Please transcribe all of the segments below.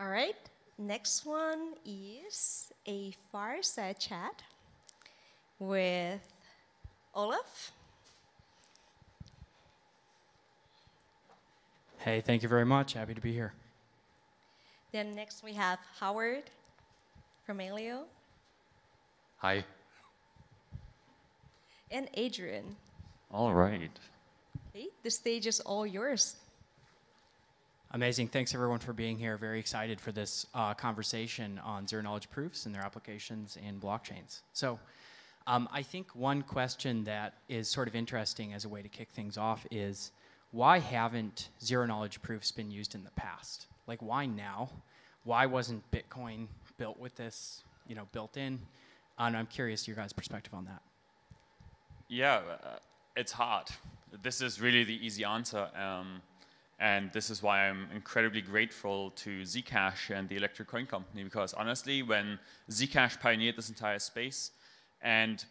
All right, next one is a fireside chat with Olaf. Hey, thank you very much. Happy to be here. Then next we have Howard from Aleo. Hi. And Adrian. All right. Hey, the stage is all yours. Amazing. Thanks, everyone, for being here. Very excited for this conversation on zero-knowledge proofs and their applications in blockchains. So I think one question that is sort of interesting as a way to kick things off is, why haven't zero-knowledge proofs been used in the past? Like, why now? Why wasn't Bitcoin built with this, built in? And I'm curious your guys' perspective on that. Yeah, it's hard. This is really the easy answer. And this is why I'm incredibly grateful to Zcash and the Electric Coin Company, because honestly, when Zcash pioneered this entire space, and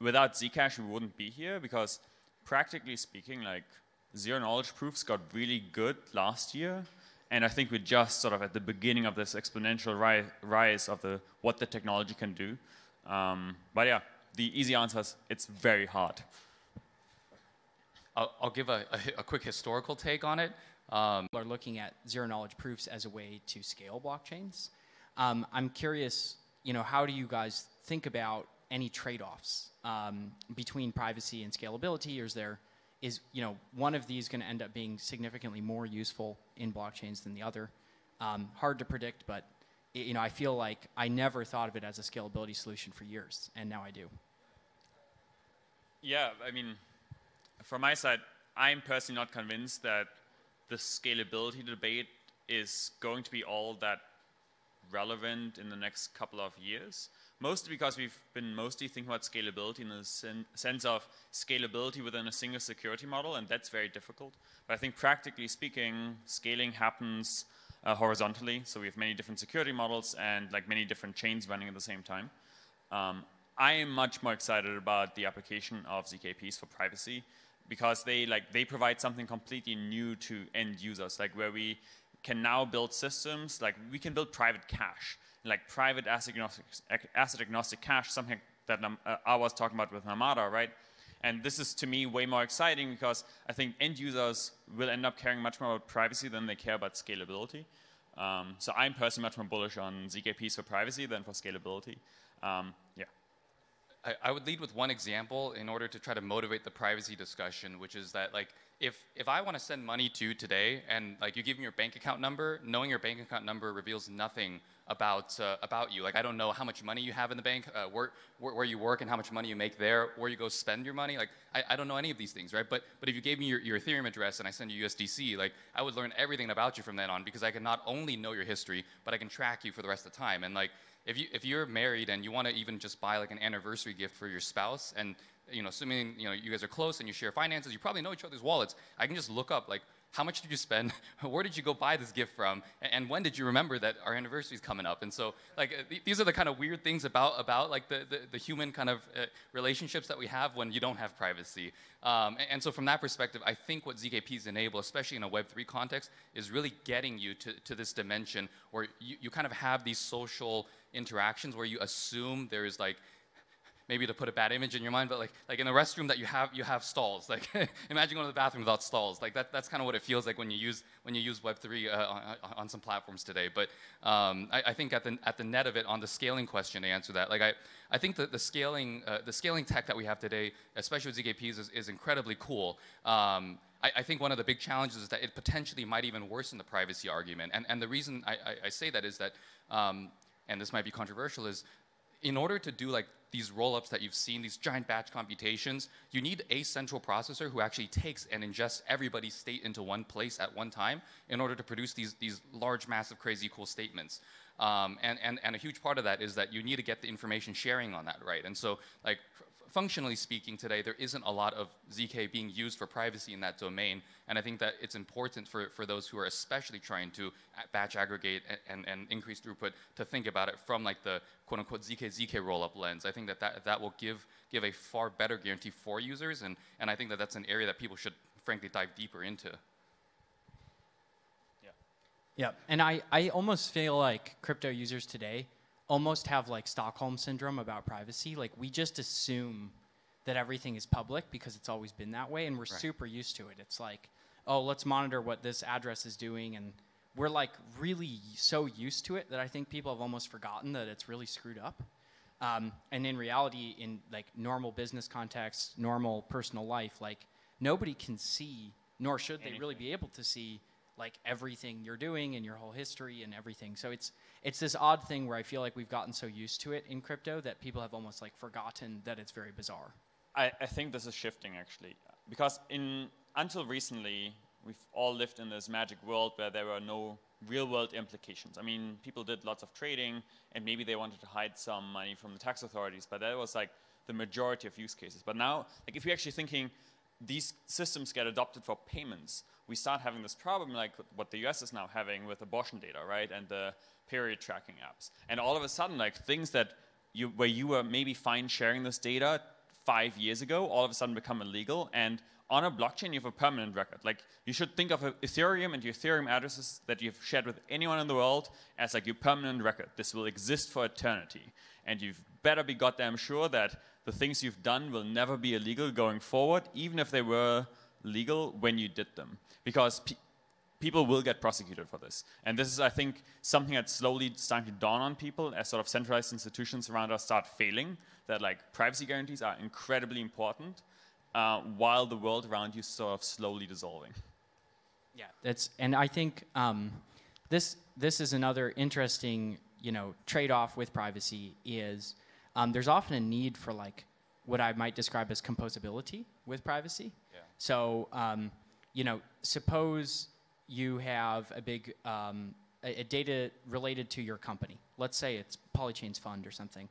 without Zcash, we wouldn't be here, because practically speaking, like, zero-knowledge proofs got really good last year, and I think we're just sort of at the beginning of this exponential rise of what the technology can do. But yeah, the easy answer is it's very hard. I'll give a quick historical take on it. Are looking at zero-knowledge proofs as a way to scale blockchains. I'm curious, how do you guys think about any trade-offs between privacy and scalability? Or is one of these going to end up being significantly more useful in blockchains than the other? Hard to predict, but I feel like I never thought of it as a scalability solution for years, and now I do. Yeah, I mean, from my side, I'm personally not convinced that the scalability debate is going to be all that relevant in the next couple of years. Mostly because we've been mostly thinking about scalability in the sense of scalability within a single security model, and that's very difficult. But I think practically speaking, scaling happens horizontally. So we have many different security models and like many different chains running at the same time. I am much more excited about the application of ZKPs for privacy, because they provide something completely new to end users, like where we can now build systems, like we can build private cash, like private asset agnostic cash, something that I was talking about with Namada, right? And this is, to me, way more exciting, because I think end users will end up caring much more about privacy than they care about scalability. So I'm personally much more bullish on ZKPs for privacy than for scalability. Yeah. I would lead with one example in order to try to motivate the privacy discussion, which is that, like, if I want to send money to you today, and like you give me your bank account number, knowing your bank account number reveals nothing about you. Like, I don't know how much money you have in the bank, where you work and how much money you make there, where you go spend your money. Like, I don't know any of these things, right? But if you gave me your Ethereum address and I send you USDC, like, I would learn everything about you from then on, because I can not only know your history, but I can track you for the rest of the time. And like, if you're married and you want to even just buy like an anniversary gift for your spouse, and assuming you guys are close and you share finances, you probably know each other's wallets. I can just look up, like, how much did you spend? Where did you go buy this gift from? And when did you remember that our anniversary is coming up? And so, like, these are the kind of weird things about like the human kind of relationships that we have when you don't have privacy. And so from that perspective, I think what ZKPs enable, especially in a Web3 context, is really getting you to this dimension where you kind of have these social interactions where you assume there is, like, maybe to put a bad image in your mind, but like in a restroom that you have stalls. Like, imagine going to the bathroom without stalls. Like, that's kind of what it feels like when you use Web3 on some platforms today. But I think at the net of it, on the scaling question, to answer that, like, I think that the scaling tech that we have today, especially with ZKPs, is incredibly cool. I think one of the big challenges is that it potentially might even worsen the privacy argument. And the reason I say that is that, and this might be controversial, is in order to do like these roll-ups that you've seen, these giant batch computations, you need a central processor who actually takes and ingests everybody's state into one place at one time in order to produce these large, massive, crazy, cool statements. And a huge part of that is that you need to get the information sharing on that, right? And so, like, functionally speaking today, there isn't a lot of ZK being used for privacy in that domain. And I think that it's important for those who are especially trying to batch aggregate and increase throughput to think about it from like the quote unquote ZK rollup lens. I think that will give a far better guarantee for users. And I think that's an area that people should frankly dive deeper into. Yeah, and I almost feel like crypto users today almost have like Stockholm syndrome about privacy. Like we just assume that everything is public because it's always been that way, and we're super used to it. It's like, oh, let's monitor what this address is doing, and we're like really so used to it that I think people have almost forgotten that it's really screwed up. And in reality, in like normal business context, normal personal life, like nobody can see, nor should they really be able to see, like everything you're doing and your whole history and everything. So it's this odd thing where I feel like we've gotten so used to it in crypto that people have almost like forgotten that it's very bizarre. I think this is shifting actually, because until recently, we've all lived in this magic world where there were no real world implications. I mean, people did lots of trading and maybe they wanted to hide some money from the tax authorities, but that was like the majority of use cases. But now, like if you're actually thinking these systems get adopted for payments, we start having this problem like what the US is now having with abortion data, right? And the period tracking apps. And all of a sudden, like things that where you were maybe fine sharing this data 5 years ago, all of a sudden become illegal. And on a blockchain, you have a permanent record. Like you should think of Ethereum and your Ethereum addresses that you've shared with anyone in the world as like your permanent record. This will exist for eternity. And you've better be goddamn sure that the things you've done will never be illegal going forward, even if they were legal when you did them. Because people will get prosecuted for this. And this is, I think, something that's slowly starting to dawn on people as sort of centralized institutions around us start failing, that like privacy guarantees are incredibly important, while the world around you is sort of slowly dissolving. Yeah, and I think this is another interesting, trade-off with privacy is there's often a need for like what I might describe as composability with privacy. Yeah. So, suppose you have a big a data related to your company. Let's say it's Polychain's fund or something.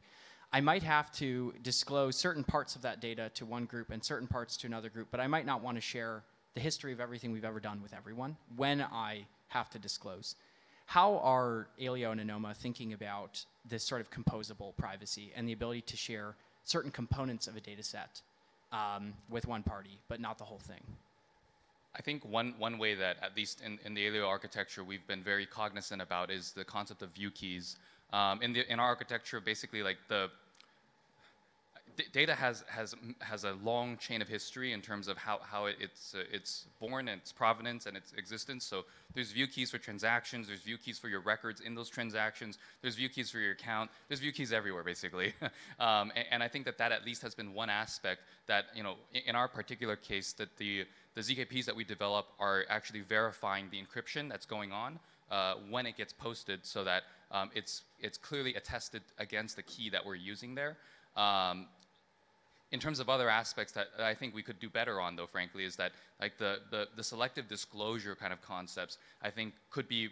I might have to disclose certain parts of that data to one group and certain parts to another group, but I might not want to share the history of everything we've ever done with everyone when I have to disclose. How are Aleo and Anoma thinking about this sort of composable privacy and the ability to share certain components of a data set with one party, but not the whole thing? I think one way that, at least in the Aleo architecture, we've been very cognizant about is the concept of view keys. In our architecture, basically, like data has a long chain of history in terms of how it's born and its provenance and its existence. So there's view keys for transactions, there's view keys for your records in those transactions, there's view keys for your account, there's view keys everywhere basically. And I think that at least has been one aspect that, in our particular case, that the ZKPs that we develop are actually verifying the encryption that's going on when it gets posted, so that it's clearly attested against the key that we're using there. In terms of other aspects that I think we could do better on, though, frankly, is that like the selective disclosure kind of concepts, I think, could be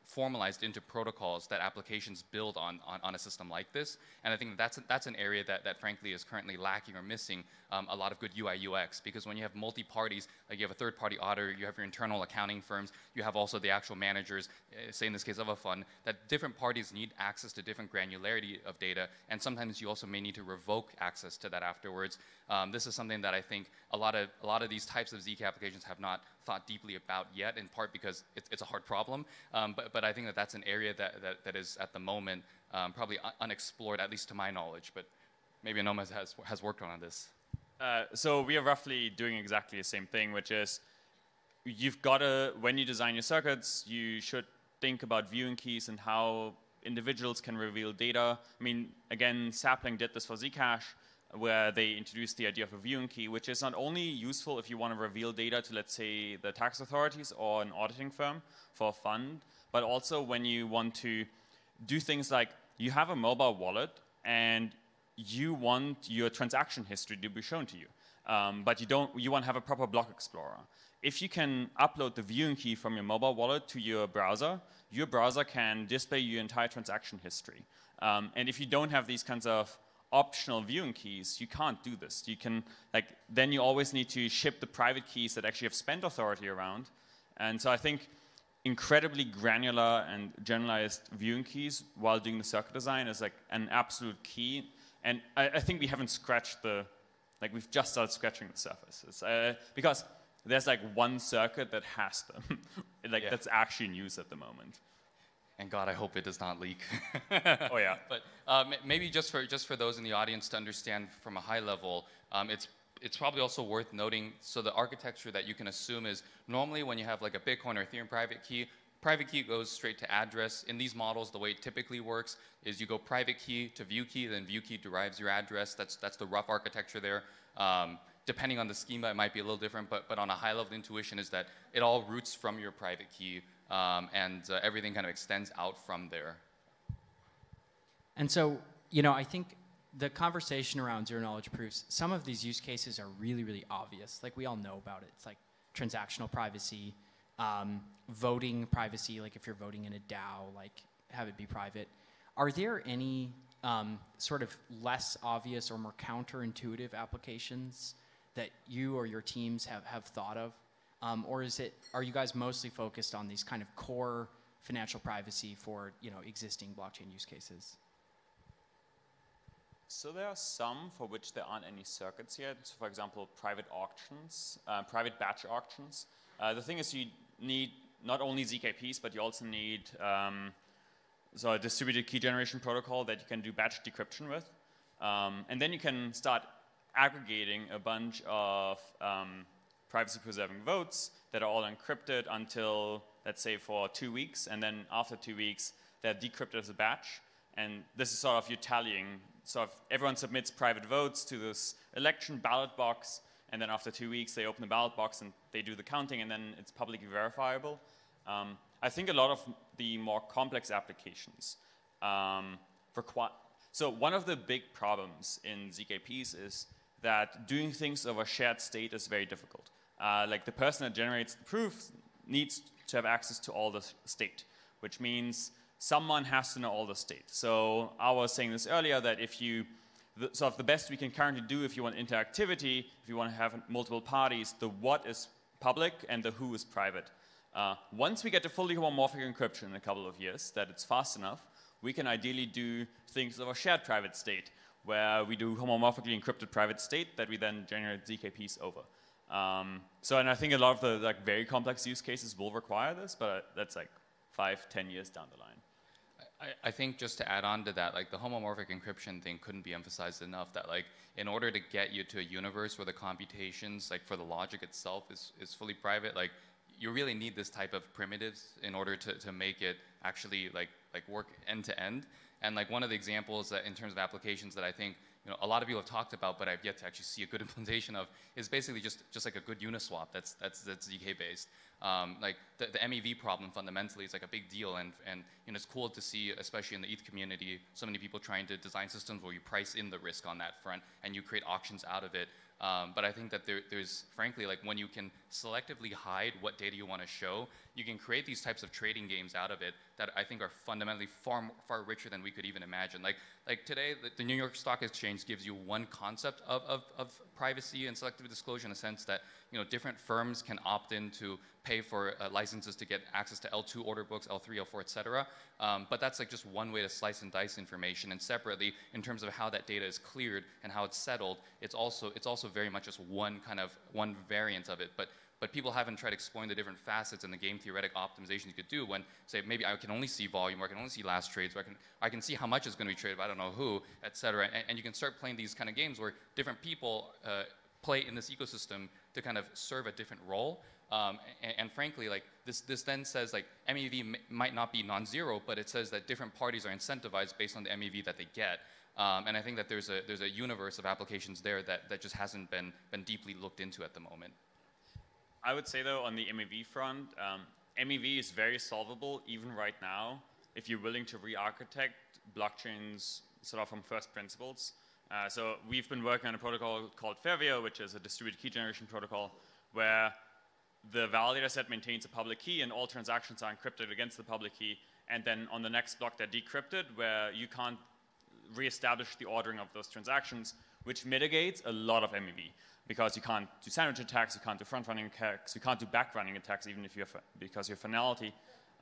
formalized into protocols that applications build on a system like this. And I think that's an area that frankly is currently lacking or missing a lot of good UI UX, because when you have multi-parties, like you have a third-party auditor, you have your internal accounting firms, you have also the actual managers, say in this case of a fund, that different parties need access to different granularity of data, and sometimes you also may need to revoke access to that afterwards. This is something that I think a lot of these types of ZK applications have not thought deeply about yet, in part because it's a hard problem. But I think that's an area that is at the moment probably unexplored, at least to my knowledge. But maybe Anoma has worked on this. So we are roughly doing exactly the same thing, which is you've got to, when you design your circuits, you should think about viewing keys and how individuals can reveal data. I mean, again, Sapling did this for Zcash, where they introduced the idea of a viewing key, which is not only useful if you want to reveal data to, let's say, the tax authorities or an auditing firm for a fund, but also when you want to do things like you have a mobile wallet and you want your transaction history to be shown to you, but you want to have a proper block explorer. If you can upload the viewing key from your mobile wallet to your browser can display your entire transaction history. And if you don't have these kinds of optional viewing keys, you can't do this. You can, then you always need to ship the private keys that actually have spend authority around. And so I think incredibly granular and generalized viewing keys while doing the circuit design is like an absolute key. And I think we haven't scratched we've just started scratching the surface. Because there's like one circuit that has them. That's actually in use at the moment. And God, I hope it does not leak. Oh yeah. But maybe just for those in the audience to understand from a high level, it's probably also worth noting. So the architecture that you can assume is normally when you have like a Bitcoin or Ethereum private key goes straight to address. In these models, the way it typically works is you go private key to view key, then view key derives your address. That's the rough architecture there. Depending on the schema, it might be a little different, but on a high level intuition is that it all roots from your private key, and everything kind of extends out from there. And so, you know, I think the conversation around zero-knowledge proofs, some of these use cases are really, really obvious. Like, we all know about it. It's like transactional privacy, voting privacy, like if you're voting in a DAO, like have it be private. Are there any sort of less obvious or more counterintuitive applications that you or your teams have thought of? Or are you guys mostly focused on these kind of core financial privacy for, you know, existing blockchain use cases? So there are some for which there aren't any circuits yet. So for example, private auctions, private batch auctions. The thing is you need not only ZKPs, but you also need so a distributed key generation protocol that you can do batch decryption with. And then you can start aggregating a bunch of privacy-preserving votes that are all encrypted until, let's say, for 2 weeks. And then after 2 weeks, they're decrypted as a batch. And this is sort of you tallying. So everyone submits private votes to this election ballot box, and then after 2 weeks, they open the ballot box and they do the counting, and then it's publicly verifiable. I think a lot of the more complex applications so one of the big problems in ZKPs is that doing things over shared state is very difficult. Like the person that generates the proof needs to have access to all the state, which means someone has to know all the state. So I was saying this earlier that if you, sort of the best we can currently do if you want interactivity, if you want to have multiple parties, the what is public and the who is private. Once we get to fully homomorphic encryption in a couple of years, that it's fast enough, we can ideally do things of a shared private state, where we do homomorphically encrypted private state that we then generate ZKPs over. And I think a lot of the like very complex use cases will require this, but that's like 5-10 years down the line. I think just to add on to that, like the homomorphic encryption thing couldn't be emphasized enough, that like in order to get you to a universe where the computations, like for the logic itself is fully private, like you really need this type of primitives in order to make it actually like work end to end. And like one of the examples that in terms of applications that I think, you know, a lot of people have talked about, but I've yet to actually see a good implementation of, is basically just like a good Uniswap that's ZK based. Like the MEV problem fundamentally is like a big deal, and you know, it's cool to see, especially in the ETH community, so many people trying to design systems where you price in the risk on that front and you create auctions out of it. But I think that there's frankly, like when you can selectively hide what data you want to show, you can create these types of trading games out of it that I think are fundamentally far richer than we could even imagine. Like today, the New York Stock Exchange gives you one concept of privacy and selective disclosure in the sense that, you know, different firms can opt in to pay for licenses to get access to L2 order books, L3, L4, et cetera. But that's like just one way to slice and dice information. And separately, in terms of how that data is cleared and how it's settled, it's also very much just one variant of it. But people haven't tried exploring the different facets and the game theoretic optimization you could do when, say, maybe I can only see volume, or I can only see last trades, or I can see how much is going to be traded, but I don't know who, et cetera. And you can start playing these kind of games where different people play in this ecosystem to kind of serve a different role. And frankly, like this then says like MEV might not be non-zero, but it says that different parties are incentivized based on the MEV that they get. And I think that there's a universe of applications there that just hasn't been deeply looked into at the moment. I would say though, on the MEV front, MEV is very solvable even right now if you're willing to re-architect blockchains sort of from first principles. So we've been working on a protocol called Fervio, which is a distributed key generation protocol where the validator set maintains a public key and all transactions are encrypted against the public key. And then on the next block, they're decrypted, where you can't reestablish the ordering of those transactions, which mitigates a lot of MEV. Because you can't do sandwich attacks, you can't do front-running attacks, you can't do back-running attacks, even if because your finality.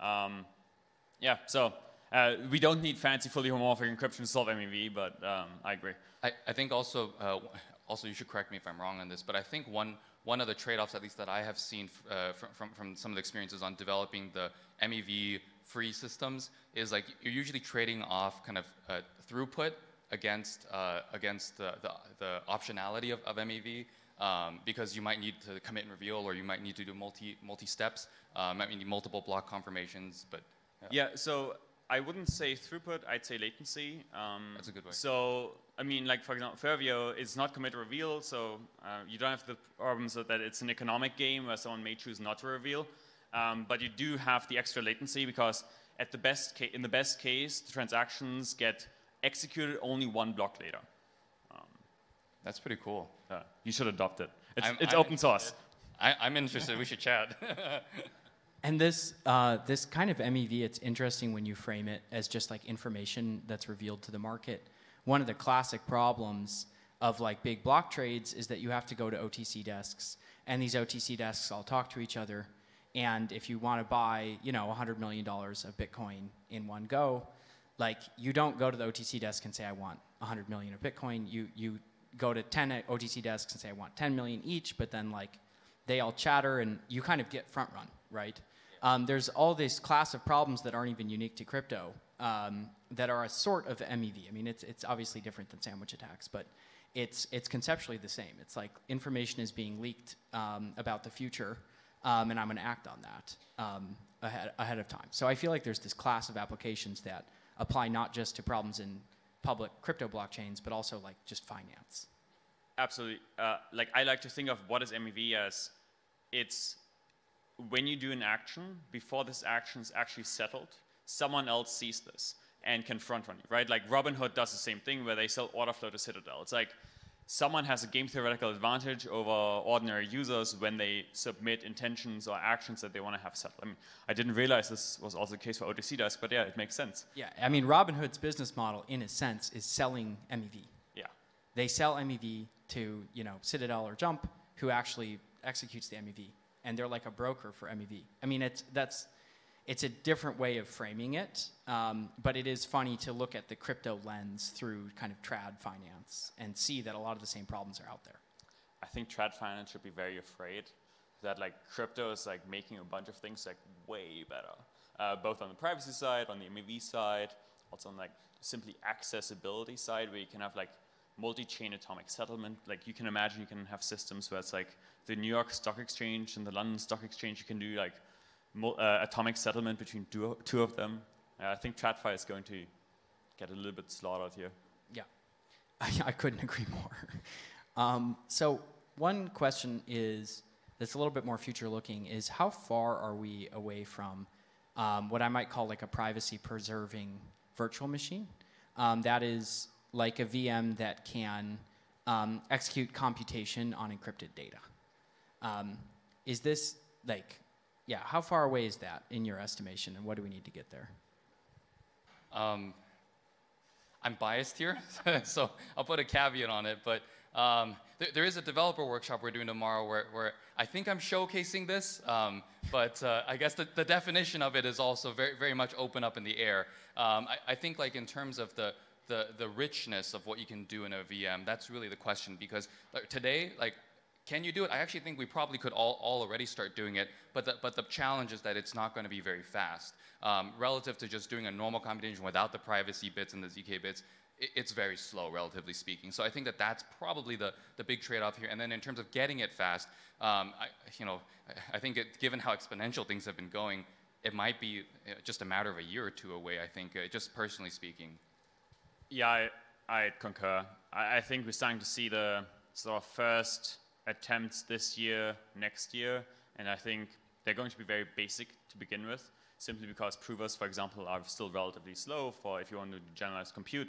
Yeah, so we don't need fancy fully homomorphic encryption to solve MEV, but I agree. I think also you should correct me if I'm wrong on this, but I think one one of the trade-offs, at least that I have seen from some of the experiences on developing the MEV-free systems, is like you're usually trading off kind of throughput against the optionality of MEV, because you might need to commit and reveal, or you might need to do multi steps, might need multiple block confirmations. But yeah, so I wouldn't say throughput, I'd say latency. That's a good way. So, I mean, like for example, Fervio is not commit reveal, so you don't have the problems that it's an economic game where someone may choose not to reveal. But you do have the extra latency because in the best case, the transactions get executed only one block later. That's pretty cool. You should adopt it. It's I'm open source. I'm interested. We should chat. And this kind of MEV, it's interesting when you frame it as just like information that's revealed to the market. One of the classic problems of like big block trades is that you have to go to OTC desks, and these OTC desks all talk to each other. And if you want to buy, $100 million of Bitcoin in one go, like you don't go to the OTC desk and say, I want 100 million of Bitcoin. You go to 10 OTC desks and say, I want 10 million each, but then like they all chatter and you kind of get front run, right? There's all this class of problems that aren't even unique to crypto that are a sort of MEV. I mean, it's obviously different than sandwich attacks, but it's conceptually the same. It's like information is being leaked about the future, and I'm going to act on that ahead of time. So I feel like there's this class of applications that apply not just to problems in public crypto blockchains, but also like just finance. Absolutely. Like I like to think of what is MEV as it's when you do an action, before this action is actually settled, someone else sees this and can front run you, right? Like Robinhood does the same thing where they sell order flow to Citadel. It's like someone has a game theoretical advantage over ordinary users when they submit intentions or actions that they want to have settled. I mean, I didn't realize this was also the case for OTC desk, but yeah, it makes sense. Yeah, I mean, Robinhood's business model, in a sense, is selling MEV. Yeah. They sell MEV to, Citadel or Jump, who actually executes the MEV. And they're like a broker for MEV. I mean, it's a different way of framing it, but it is funny to look at the crypto lens through kind of trad finance and see that a lot of the same problems are out there. I think trad finance should be very afraid that like crypto is like making a bunch of things like way better, both on the privacy side, on the MEV side, also on like simply accessibility side, where you can have like multi-chain atomic settlement. Like you can imagine you can have systems where it's like the New York Stock Exchange and the London Stock Exchange, you can do like atomic settlement between two of them. I think TradFi is going to get a little bit slaughtered here. Yeah, I couldn't agree more. So one question that's a little bit more future looking is how far are we away from what I might call like a privacy preserving virtual machine? That is like a VM that can execute computation on encrypted data. Is this like, yeah, how far away is that in your estimation, and what do we need to get there? I'm biased here, so I'll put a caveat on it, but there is a developer workshop we're doing tomorrow where I think I'm showcasing this, but I guess the definition of it is also very, very much open up in the air. I think like in terms of the richness of what you can do in a VM, that's really the question, because today, like, can you do it? I actually think we probably could all already start doing it, but the challenge is that it's not going to be very fast. Relative to just doing a normal computation without the privacy bits and the ZK bits, it's very slow, relatively speaking. So I think that's probably the big trade-off here. And then in terms of getting it fast, I think given how exponential things have been going, it might be just a matter of a year or two away, I think, just personally speaking. Yeah, I concur. I think we're starting to see the sort of first attempts this year, next year, and I think they're going to be very basic to begin with, simply because provers, for example, are still relatively slow for if you want to do generalized compute.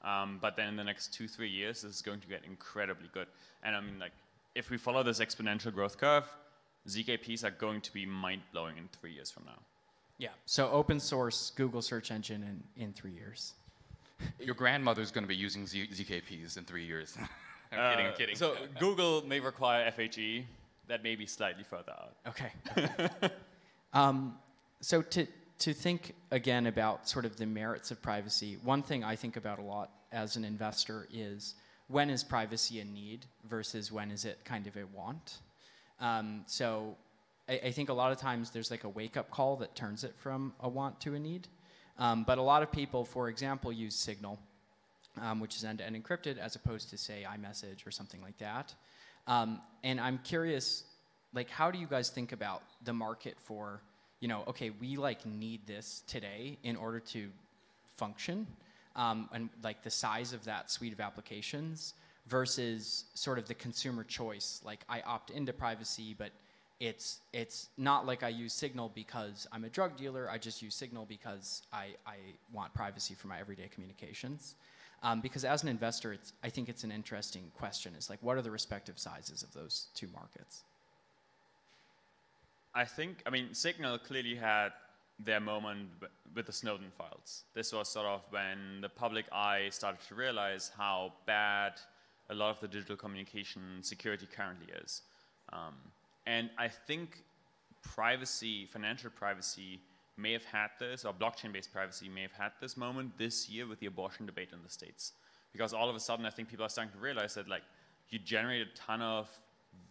But then in the next 2-3 years, this is going to get incredibly good. And I mean, like, if we follow this exponential growth curve, ZKPs are going to be mind-blowing in 3 years from now. Yeah, so open source Google search engine in 3 years. Your grandmother's going to be using ZKPs in 3 years. I'm kidding. So Google may require FHE. That may be slightly further out. Okay. So to think again about sort of the merits of privacy, one thing I think about a lot as an investor is when is privacy a need versus when is it kind of a want? So I think a lot of times there's like a wake-up call that turns it from a want to a need. But a lot of people, for example, use Signal, which is end-to-end encrypted, as opposed to, say, iMessage or something like that. And I'm curious, like, how do you guys think about the market for, you know, okay, we like need this today in order to function, and like the size of that suite of applications versus sort of the consumer choice. Like, I opt into privacy, but it's not like I use Signal because I'm a drug dealer. I just use Signal because I want privacy for my everyday communications. Because as an investor, I think it's an interesting question. It's like, what are the respective sizes of those two markets? I mean, Signal clearly had their moment with the Snowden files. This was sort of when the public eye started to realize how bad a lot of the digital communication security currently is. And I think privacy, financial privacy, may have had this, or blockchain-based privacy may have had this moment this year with the abortion debate in the States. Because all of a sudden, I think people are starting to realize that, like, you generate a ton of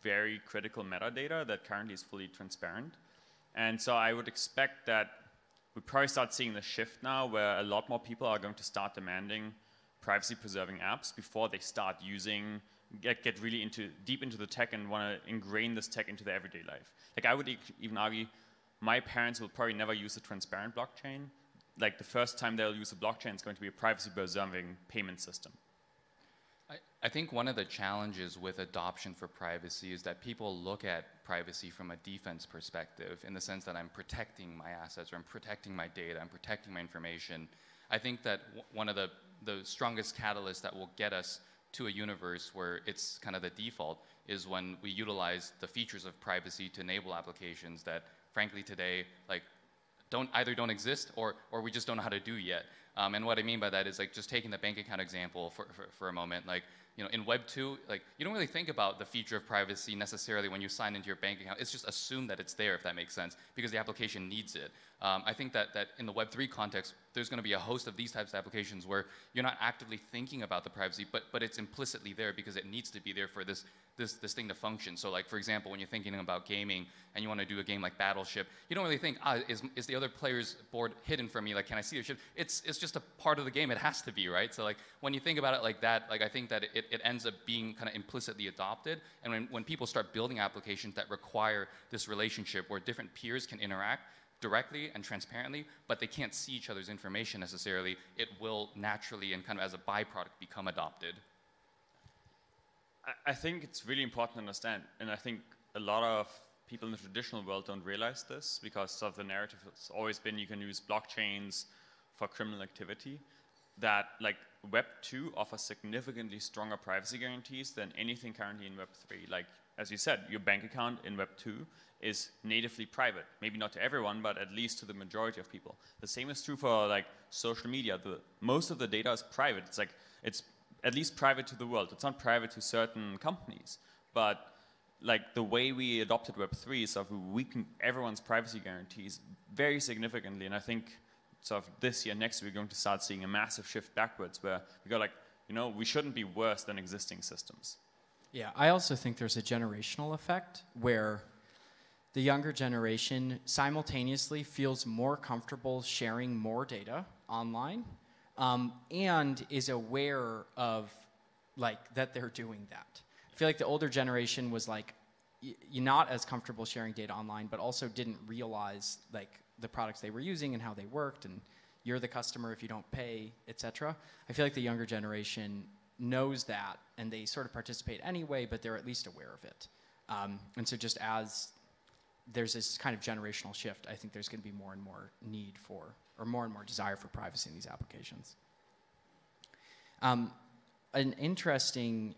very critical metadata that currently is fully transparent. And so I would expect that we probably start seeing the shift now where a lot more people are going to start demanding privacy-preserving apps before they start using, get really deep into the tech and want to ingrain this tech into their everyday life. Like, I would even argue my parents will probably never use a transparent blockchain. Like, the first time they'll use a blockchain is going to be a privacy-preserving payment system. I think one of the challenges with adoption for privacy is that people look at privacy from a defense perspective, in the sense that I'm protecting my assets, or I'm protecting my data, I'm protecting my information. I think that one of the strongest catalysts that will get us to a universe where it's kind of the default is when we utilize the features of privacy to enable applications that, frankly, today, like, either don't exist or we just don't know how to do yet. And what I mean by that is, like, just taking the bank account example for a moment. Like, you know, in Web 2, like, you don't really think about the feature of privacy necessarily when you sign into your bank account. It's just assumed that it's there, if that makes sense, because the application needs it. I think that in the Web 3 context, there's going to be a host of these types of applications where you're not actively thinking about the privacy, but it's implicitly there because it needs to be there for this thing to function. So, like, for example, when you're thinking about gaming and you want to do a game like Battleship, you don't really think, is the other player's board hidden from me? Like, can I see their ship? It's just a part of the game. It has to be, right? So, like, when you think about it like that, like, I think that it ends up being kind of implicitly adopted. And when people start building applications that require this relationship where different peers can interact directly and transparently, but they can't see each other's information necessarily, it will naturally and kind of as a byproduct become adopted. I think it's really important to understand, and I think a lot of people in the traditional world don't realize this because sort of the narrative has always been you can use blockchains for criminal activity, that, like, Web 2 offers significantly stronger privacy guarantees than anything currently in Web 3. Like, as you said, your bank account in Web 2 is natively private. Maybe not to everyone, but at least to the majority of people. The same is true for, like, social media. Most of the data is private. It's like, it's at least private to the world. It's not private to certain companies. But, like, the way we adopted Web 3 is sort of weaken everyone's privacy guarantees very significantly. And I think sort of this year, next year, we're going to start seeing a massive shift backwards where we go, like, you know, we shouldn't be worse than existing systems. Yeah, I also think there's a generational effect where the younger generation simultaneously feels more comfortable sharing more data online, and is aware of, like, that they're doing that. I feel like the older generation was like, you're not as comfortable sharing data online, but also didn't realize, like, the products they were using and how they worked, and you're the customer if you don't pay, etc. I feel like the younger generation knows that, and they sort of participate anyway, but they're at least aware of it. And so just as there's this kind of generational shift, I think there's going to be more and more need for, or more and more desire for privacy in these applications. An interesting,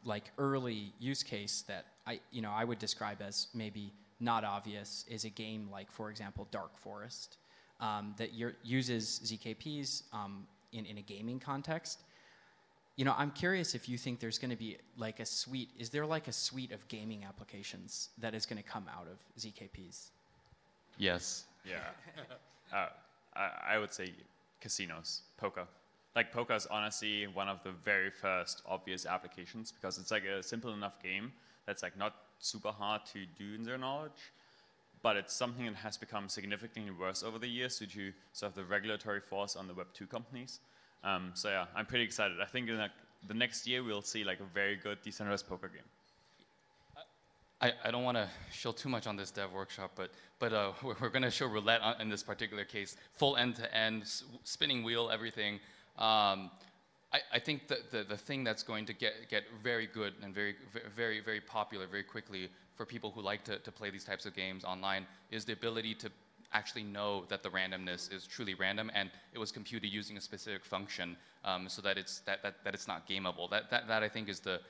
like, early use case that I would describe as maybe not obvious is a game like, for example, Dark Forest, that uses ZKPs in a gaming context. You know, I'm curious if you think there's going to be, like, a suite. Is there, like, a suite of gaming applications that is going to come out of ZKPs? Yes. Yeah. I would say casinos, poker. Like, poker is honestly one of the very first obvious applications because it's like a simple enough game that's, like, not super hard to do in zero knowledge, but it's something that has become significantly worse over the years due to sort of the regulatory force on the Web2 companies. So yeah, I'm pretty excited. I think in the next year we'll see like a very good decentralized poker game. I don't want to show too much on this dev workshop, but we're going to show roulette in this particular case, full end-to-end, spinning wheel, everything. I think the thing that's going to get very good and very popular very quickly for people who like to play these types of games online is the ability to actually know that the randomness is truly random and it was computed using a specific function, so that it's not gameable. That I think is the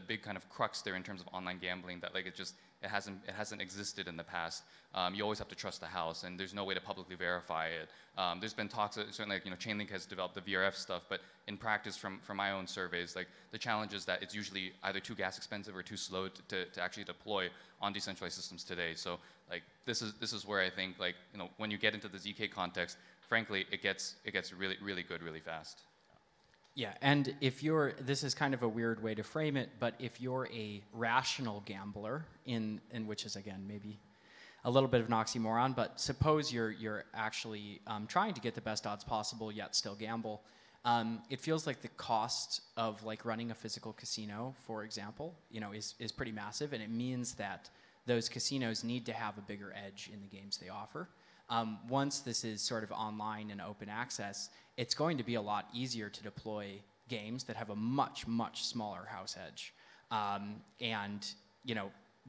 big kind of crux there in terms of online gambling, that like it hasn't existed in the past. You always have to trust the house, and there's no way to publicly verify it. There's been talks, certainly, like, Chainlink has developed the VRF stuff, but in practice, from my own surveys, like the challenge is that it's usually either too gas expensive or too slow to actually deploy on decentralized systems today. So like this is where I think, like, when you get into the ZK context, frankly, it gets really good really fast. Yeah, and if you're, this is kind of a weird way to frame it, but if you're a rational gambler, in which is, again, maybe a little bit of an oxymoron, but suppose you're actually trying to get the best odds possible, yet still gamble, it feels like the cost of like running a physical casino, for example, is pretty massive, and it means that those casinos need to have a bigger edge in the games they offer. Once this is sort of online and open access, it's going to be a lot easier to deploy games that have a much smaller house edge. And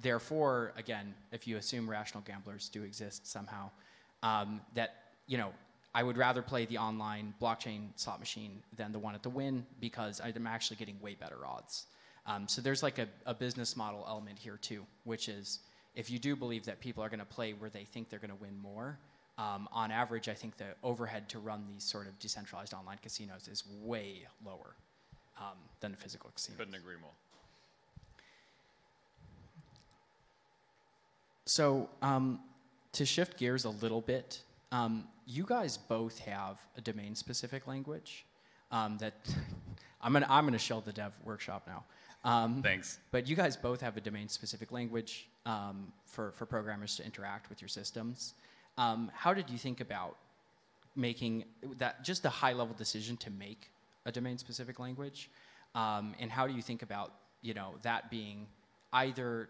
therefore, again, if you assume rational gamblers do exist somehow, I would rather play the online blockchain slot machine than the one at the Win, because I'm actually getting way better odds. So there's like a business model element here too, which is, if you do believe that people are going to play where they think they're going to win more, on average, I think the overhead to run these sort of decentralized online casinos is way lower than the physical casinos. Couldn't agree more. So to shift gears a little bit, you guys both have a domain-specific language that I'm gonna show the dev workshop now. Thanks. But you guys both have a domain-specific language for programmers to interact with your systems. How did you think about making that, just a high-level decision to make a domain-specific language? And how do you think about that being either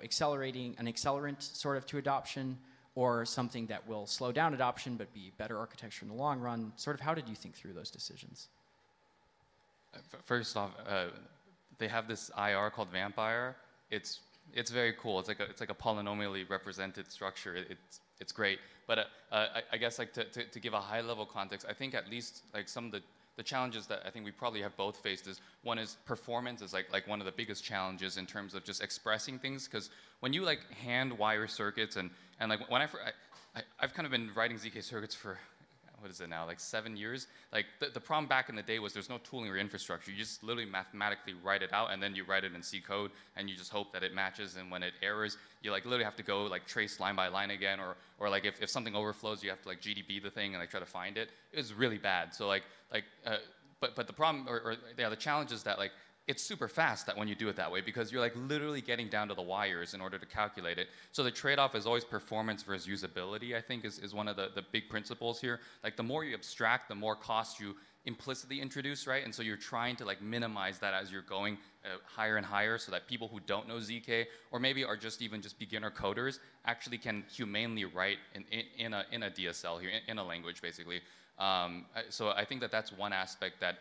accelerating an accelerant sort of to adoption, or something that will slow down adoption but be better architecture in the long run? Sort of, how did you think through those decisions? First off, they have this IR called Vampire. It's very cool. It's like a polynomially represented structure. It's great. But I guess, like, to give a high level context, I think at least like some of the challenges that I think we probably have both faced is, one is performance is like one of the biggest challenges in terms of just expressing things, because when you like hand wire circuits and like when I've kind of been writing ZK circuits for, what is it now, like 7 years? Like the problem back in the day was there's no tooling or infrastructure. You just literally mathematically write it out, and then you write it in C code, and you just hope that it matches, and when it errors, you like literally have to go like trace line by line again, or like if something overflows, you have to like GDB the thing and like try to find it. It was really bad. So but the problem, the challenge is that like it's super fast that when you do it that way, because you're like literally getting down to the wires in order to calculate it. So the trade-off is always performance versus usability, I think, is one of the big principles here. Like the more you abstract, the more cost you implicitly introduce, right? And so you're trying to like minimize that as you're going higher and higher, so that people who don't know ZK, or maybe are just beginner coders, actually can humanely write in a DSL here, in a language, basically. So I think that's one aspect that,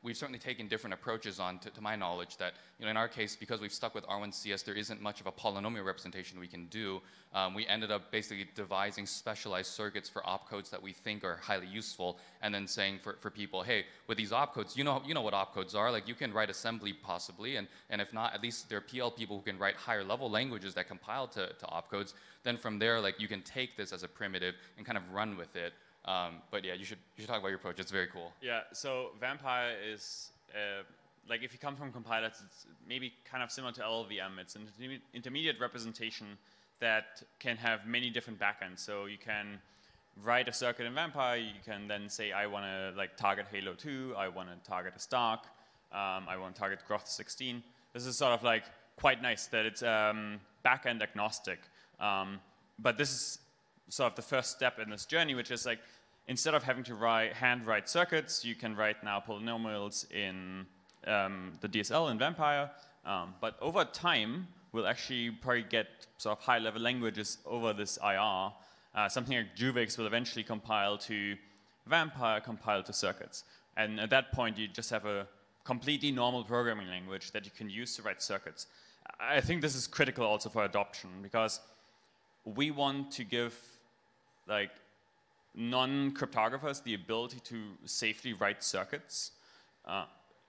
we've certainly taken different approaches on, to my knowledge, that, in our case, because we've stuck with R1CS, there isn't much of a polynomial representation we can do. We ended up basically devising specialized circuits for opcodes that we think are highly useful, and then saying for people, hey, with these opcodes, you know what opcodes are. Like, you can write assembly possibly, and if not, at least there are PL people who can write higher level languages that compile to opcodes. Then from there, like, you can take this as a primitive and kind of run with it. But yeah, you should talk about your approach. It's very cool. Yeah, so Vampire is, like, if you come from compilers, it's maybe kind of similar to LLVM. It's an intermediate representation that can have many different backends. So you can write a circuit in Vampire. You can then say, I want to like target Halo 2. I want to target a Stark. I want to target Groth 16. This is sort of like quite nice that it's back-end agnostic. But this is sort of the first step in this journey, which is like, instead of having to hand-write circuits, you can write now polynomials in the DSL in Vampire. But over time, we'll actually probably get sort of high-level languages over this IR. Something like Juvix will eventually compile to Vampire, compile to circuits. And at that point, you just have a completely normal programming language that you can use to write circuits. I think this is critical also for adoption, because we want to give like non-cryptographers the ability to safely write circuits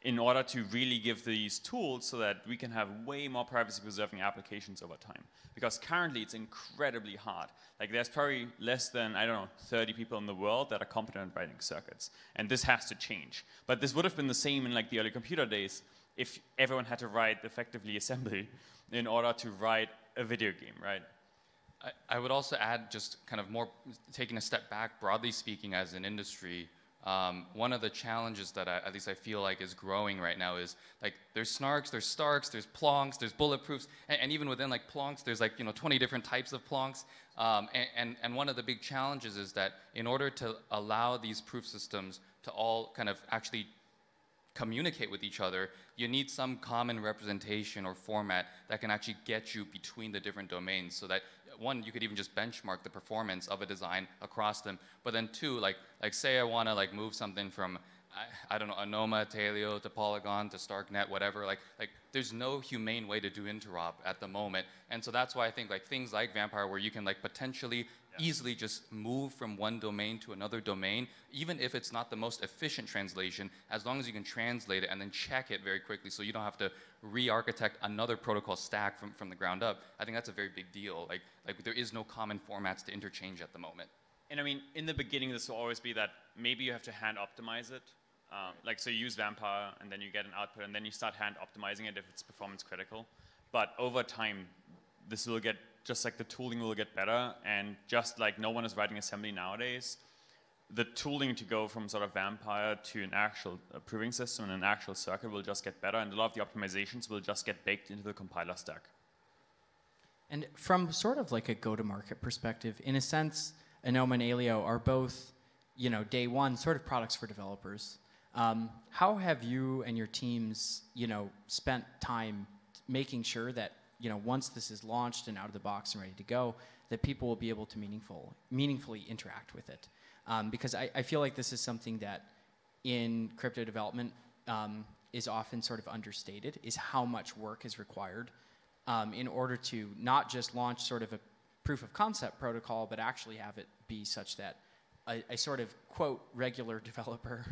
in order to really give these tools so that we can have way more privacy-preserving applications over time. Because currently it's incredibly hard. Like there's probably less than, I don't know, 30 people in the world that are competent at writing circuits. And this has to change. But this would have been the same in like the early computer days if everyone had to write effectively assembly in order to write a video game, right? I would also add, just kind of more taking a step back, broadly speaking, as an industry, one of the challenges that at least I feel like is growing right now is like there's snarks, there's starks, there's plonks, there's bulletproofs, and even within like plonks, there's like 20 different types of plonks. And one of the big challenges is that in order to allow these proof systems to all kind of actually communicate with each other, you need some common representation or format that can actually get you between the different domains, so that one, you could even just benchmark the performance of a design across them, but then two, like say I want to like move something from I don't know, Anoma to Aleo to Polygon to StarkNet, whatever, like there's no humane way to do interop at the moment. And so that's why I think like things like Vampire, where you can like potentially easily just move from one domain to another domain, even if it's not the most efficient translation, as long as you can translate it and then check it very quickly so you don't have to re-architect another protocol stack from the ground up. I think that's a very big deal. Like there is no common formats to interchange at the moment. And I mean, in the beginning, this will always be that maybe you have to hand optimize it. Like, so you use Vampire, and then you get an output, and then you start hand optimizing it if it's performance critical. But over time, this will get, just like the tooling will get better, and just like no one is writing assembly nowadays, the tooling to go from sort of Vampire to an actual proving system and an actual circuit will just get better, and a lot of the optimizations will just get baked into the compiler stack. And from sort of like a go-to-market perspective, in a sense, Anoma and Aleo are both, day one sort of products for developers. How have you and your teams, spent time making sure that, once this is launched and out of the box and ready to go, that people will be able to meaningfully interact with it? Because I feel like this is something that in crypto development is often sort of understated, is how much work is required in order to not just launch sort of a proof of concept protocol, but actually have it be such that a sort of, quote, regular developer,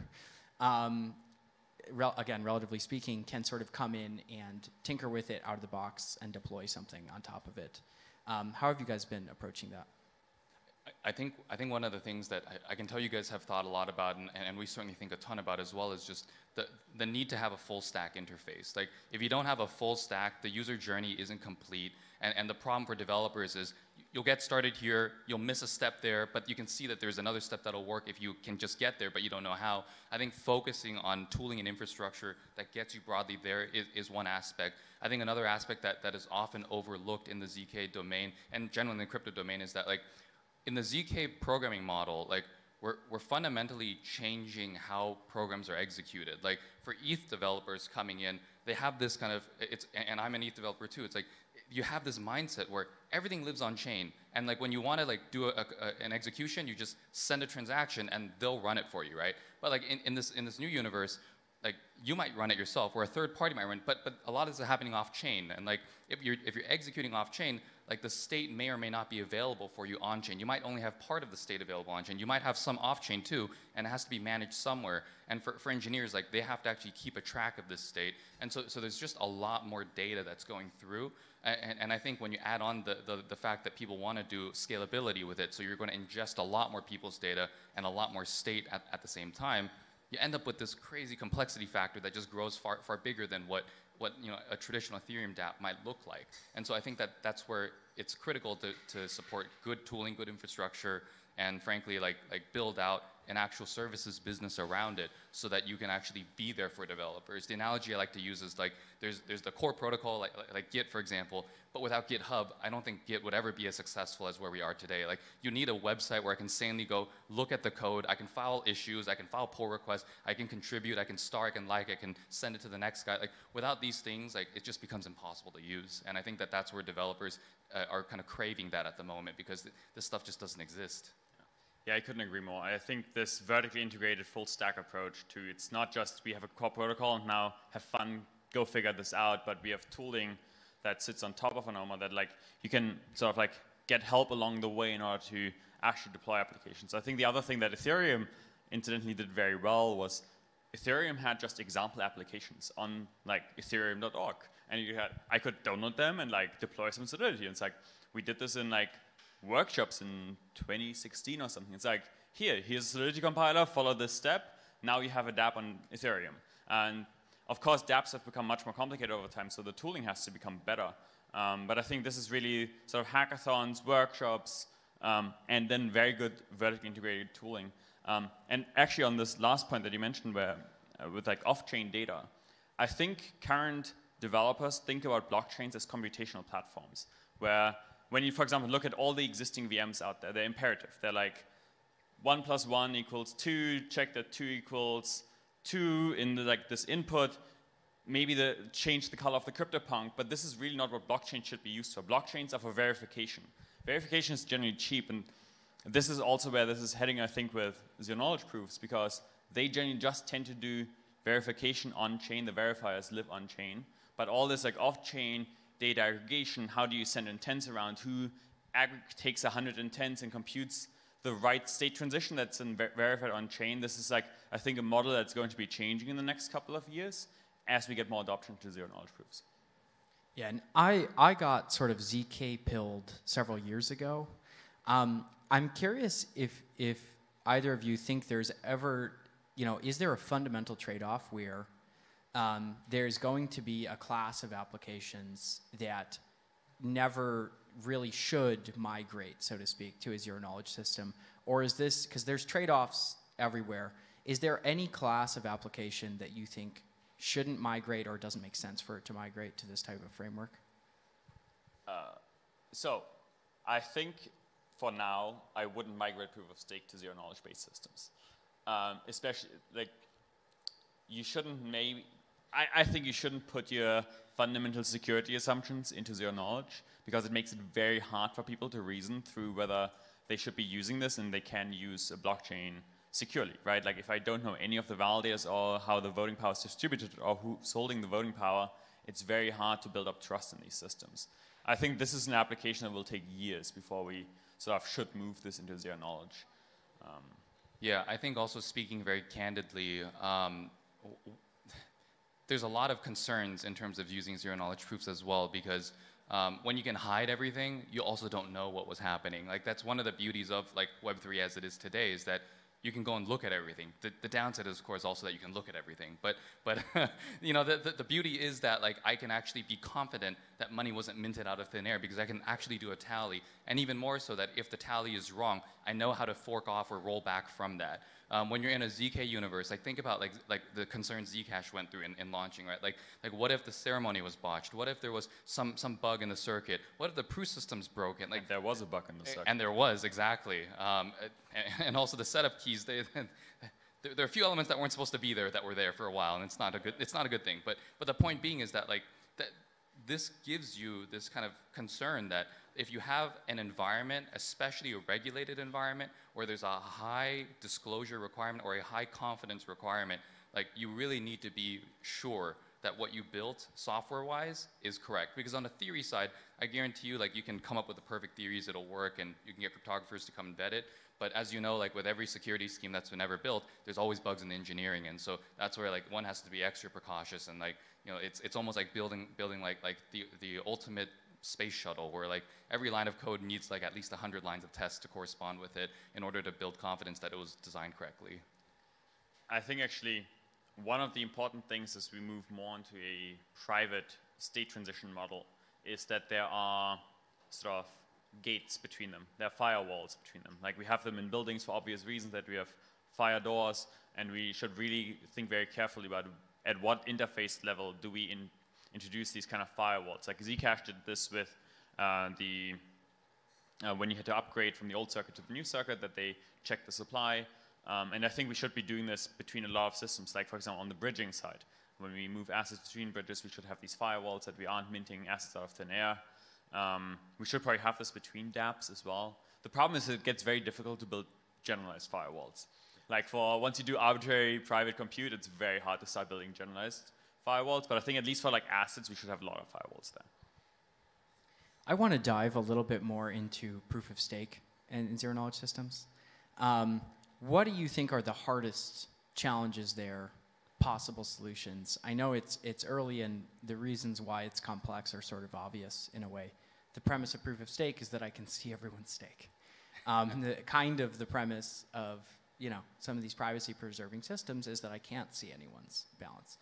again, relatively speaking, can sort of come in and tinker with it out of the box and deploy something on top of it. How have you guys been approaching that? I think one of the things that I can tell you guys have thought a lot about, and we certainly think a ton about as well, is just the need to have a full stack interface. Like, if you don't have a full stack, the user journey isn't complete, and the problem for developers is you'll get started here, you'll miss a step there, but you can see that there's another step that'll work if you can just get there, but you don't know how. I think focusing on tooling and infrastructure that gets you broadly there is one aspect. I think another aspect that is often overlooked in the ZK domain, and generally in the crypto domain, is that, like, in the ZK programming model, like, we're fundamentally changing how programs are executed. Like, for ETH developers coming in, they have this kind of, and I'm an ETH developer too, it's like, you have this mindset where everything lives on chain, and like when you want to like do an execution, you just send a transaction and they'll run it for you, right? But like in this new universe, like you might run it yourself, or a third party might run it, but a lot of this is happening off chain, and like if you're executing off chain, like the state may or may not be available for you on chain. You might only have part of the state available on chain. You might have some off chain too, and it has to be managed somewhere. And for engineers, like they have to actually keep a track of this state. And so there's just a lot more data that's going through. And I think when you add on the fact that people want to do scalability with it, so you're going to ingest a lot more people's data and a lot more state at the same time, you end up with this crazy complexity factor that just grows far bigger than what a traditional Ethereum dApp might look like. And so I think that's where it's critical to support good tooling, good infrastructure, and frankly, like build out an actual services business around it so that you can actually be there for developers. The analogy I like to use is like there's the core protocol like Git, for example, but without GitHub, I don't think Git would ever be as successful as where we are today. Like you need a website where I can sanely go look at the code, I can file issues, I can file pull requests, I can contribute, I can star, I can like, I can send it to the next guy. Like without these things, like it just becomes impossible to use. And I think that that's where developers are kind of craving that at the moment because this stuff just doesn't exist. Yeah, I couldn't agree more. I think this vertically integrated full stack approach to it's not just we have a core protocol and now have fun, go figure this out, but we have tooling that sits on top of Anoma that like you can sort of like get help along the way in order to actually deploy applications. I think the other thing that Ethereum incidentally did very well was Ethereum had just example applications on like ethereum.org, and I could download them and like deploy some Solidity. And it's like we did this in like workshops in 2016 or something. It's like here's a Solidity compiler, follow this step. Now you have a dApp on Ethereum. And of course, dApps have become much more complicated over time, so the tooling has to become better. But I think this is really sort of hackathons, workshops, and then very good vertically integrated tooling. And actually on this last point that you mentioned where with like off-chain data, I think current developers think about blockchains as computational platforms, where when you, for example, look at all the existing VMs out there, they're imperative. They're like 1 + 1 = 2, check that 2 = 2 in the, like this input, maybe change the color of the CryptoPunk, but this is really not what blockchain should be used for. Blockchains are for verification. Verification is generally cheap, and this is also where this is heading, I think, with zero-knowledge proofs, because they generally just tend to do verification on-chain, the verifiers live on-chain, but all this like off-chain data aggregation, how do you send intents around, who takes 100 intents and computes the right state transition that's verified on-chain. This is like, I think, a model that's going to be changing in the next couple of years as we get more adoption to zero-knowledge proofs. Yeah, and I got sort of ZK-pilled several years ago. I'm curious if either of you think there's ever, is there a fundamental trade-off where there's going to be a class of applications that never really should migrate, so to speak, to a zero-knowledge system? Or is this, because there's trade-offs everywhere, is there any class of application that you think shouldn't migrate or doesn't make sense for it to migrate to this type of framework? So I think for now, I wouldn't migrate proof of stake to zero-knowledge based systems. Especially, like, you shouldn't I think you shouldn't put your fundamental security assumptions into zero-knowledge, because it makes it very hard for people to reason through whether they should be using this and they can use a blockchain securely, right? Like if I don't know any of the validators or how the voting power is distributed or who's holding the voting power, it's very hard to build up trust in these systems. I think this is an application that will take years before we sort of should move this into zero-knowledge. Yeah, I think also speaking very candidly, there's a lot of concerns in terms of using zero-knowledge proofs as well, because when you can hide everything, you also don't know what was happening. Like that's one of the beauties of like Web3 as it is today, is that you can go and look at everything. The downside is, of course, also that you can look at everything. But the beauty is that like I can actually be confident that money wasn't minted out of thin air, because I can actually do a tally, and even more so that if the tally is wrong, I know how to fork off or roll back from that. When you're in a ZK universe, like think about like the concerns Zcash went through in launching, right? Like what if the ceremony was botched? What if there was some bug in the circuit? What if the proof system's broken? Like there was a bug in the circuit. And there was, exactly. And also the setup keys, there are a few elements that weren't supposed to be there that were there for a while, and it's not a good thing. But the point being is that like this gives you this kind of concern that if you have an environment, especially a regulated environment, where there's a high disclosure requirement or a high confidence requirement, like you really need to be sure that what you built software-wise is correct. Because on the theory side, I guarantee you, like you can come up with the perfect theories, it'll work, and you can get cryptographers to come and vet it. But as you know, like with every security scheme that's been ever built, there's always bugs in the engineering, and so that's where like one has to be extra precautious, and like it's almost like building like the ultimate space shuttle, where like every line of code needs like at least 100 lines of tests to correspond with it in order to build confidence that it was designed correctly. I think actually one of the important things as we move more into a private state transition model is that there are sort of gates between them. There are firewalls between them. Like we have them in buildings for obvious reasons, that we have fire doors, and we should really think very carefully about at what interface level do we introduce these kind of firewalls. Like Zcash did this with when you had to upgrade from the old circuit to the new circuit, that they check the supply. And I think we should be doing this between a lot of systems, like for example on the bridging side. When we move assets between bridges, we should have these firewalls that we aren't minting assets out of thin air. We should probably have this between dApps as well. The problem is it gets very difficult to build generalized firewalls. Like once you do arbitrary private compute, it's very hard to start building generalized firewalls. But I think at least for like assets, we should have a lot of firewalls there. I want to dive a little bit more into proof of stake and zero knowledge systems. What do you think are the hardest challenges there, possible solutions? I know it's early and the reasons why it's complex are sort of obvious in a way. The premise of proof of stake is that I can see everyone's stake. The premise of some of these privacy preserving systems is that I can't see anyone's balance.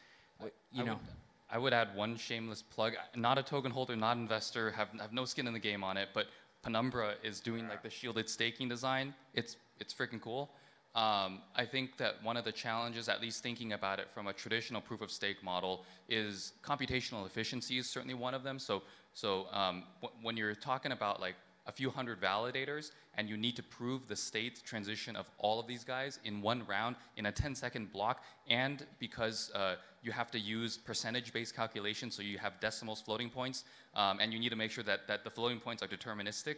I would add one shameless plug. Not a token holder, not investor, have no skin in the game on it, but Penumbra is doing like the shielded staking design. It's freaking cool. I think that one of the challenges, at least thinking about it from a traditional proof of stake model, is computational efficiency is certainly one of them. So when you're talking about like a few hundred validators and you need to prove the state transition of all of these guys in one round in a 10-second block, and because you have to use percentage-based calculations, so you have decimals, floating points, and you need to make sure that the floating points are deterministic,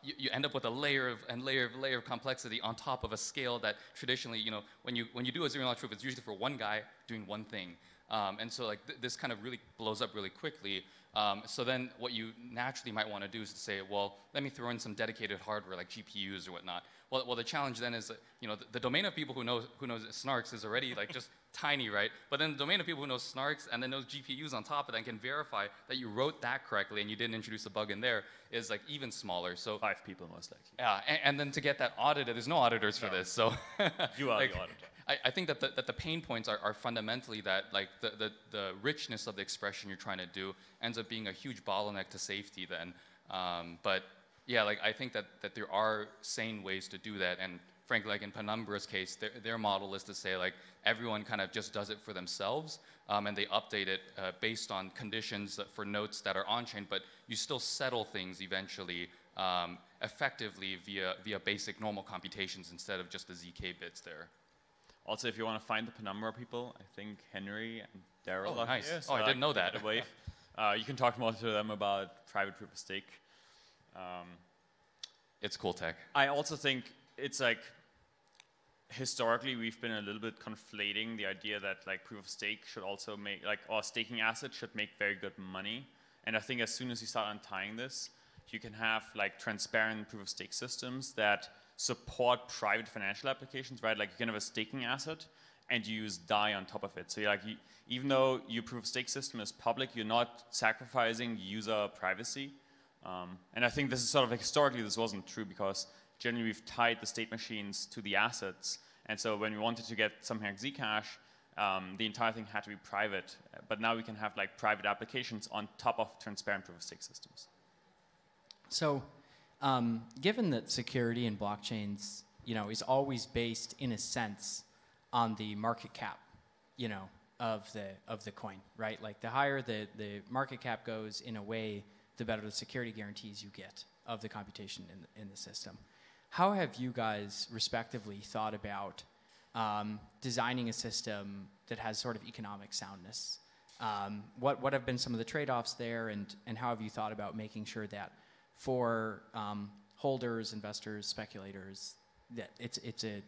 you end up with a layer of complexity on top of a scale that traditionally, when you do a zero-knowledge proof, it's usually for one guy doing one thing. And so like this kind of really blows up really quickly. So then what you naturally might want to do is to say, well, let me throw in some dedicated hardware like GPUs or whatnot. Well, the challenge then is that, the domain of people who knows snarks is already like just tiny, right? But then the domain of people who know snarks and then knows GPUs on top of that and can verify that you wrote that correctly and you didn't introduce a bug in there is like even smaller. So 5 people most likely. Yeah, and then to get that audited, there's no auditors for this. So you are like, the auditor. I think that the pain points are fundamentally that like the richness of the expression you're trying to do ends up being a huge bottleneck to safety then. But yeah, like I think that there are sane ways to do that, and frankly, like in Penumbra's case, their model is to say like everyone kind of just does it for themselves, and they update it based on conditions for notes that are on-chain, but you still settle things eventually effectively via basic normal computations instead of just the ZK bits there. Also, if you want to find the Penumbra people, I think Henry and Daryl are nice. here. So I didn't know that. You can talk more to them about private proof of stake. It's cool tech. I also think it's like, historically, we've been a little bit conflating the idea that like proof of stake should also make, or staking assets should make very good money. And I think as soon as you start untying this, you can have like transparent proof of stake systems that support private financial applications, right? Like you can have a staking asset and you use DAI on top of it. So even though your proof of stake system is public, you're not sacrificing user privacy. And I think this is sort of like historically this wasn't true because generally we've tied the state machines to the assets. And so when we wanted to get something like Zcash, the entire thing had to be private. But now we can have like private applications on top of transparent proof of stake systems. So given that security in blockchains, is always based in a sense on the market cap, of the coin, right? Like the higher the market cap goes, in a way, the better the security guarantees you get of the computation in the system. How have you guys respectively thought about designing a system that has sort of economic soundness? What have been some of the trade-offs there, and how have you thought about making sure that for holders, investors, speculators, that it's a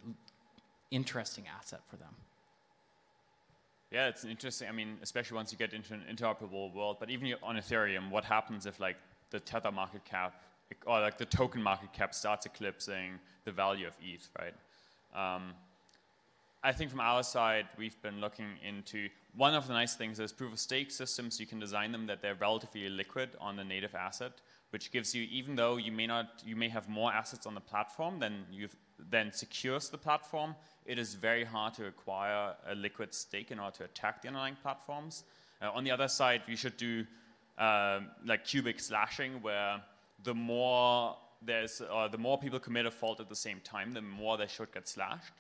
interesting asset for them? Yeah, it's interesting. I mean, especially once you get into an interoperable world. But even on Ethereum, what happens if like the Tether market cap or like the token market cap starts eclipsing the value of ETH, right? I think from our side, we've been looking into, one of the nice things is proof of stake systems, you can design them that they're relatively liquid on the native asset, which gives you, even though you may have more assets on the platform than secures the platform, it is very hard to acquire a liquid stake in order to attack the underlying platforms. On the other side, you should do like cubic slashing, where the more people commit a fault at the same time, the more they should get slashed.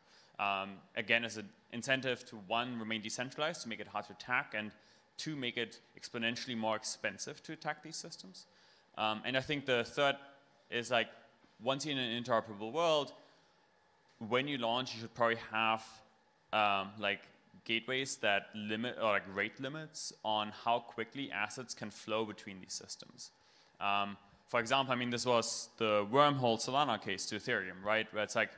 again, as an incentive to, one, remain decentralized, to make it hard to attack, and two, make it exponentially more expensive to attack these systems. And I think the third is like, once you're in an interoperable world, when you launch, you should probably have like gateways that limit, or like rate limits on how quickly assets can flow between these systems. For example, I mean, this was the wormhole Solana case to Ethereum, right? Where it's like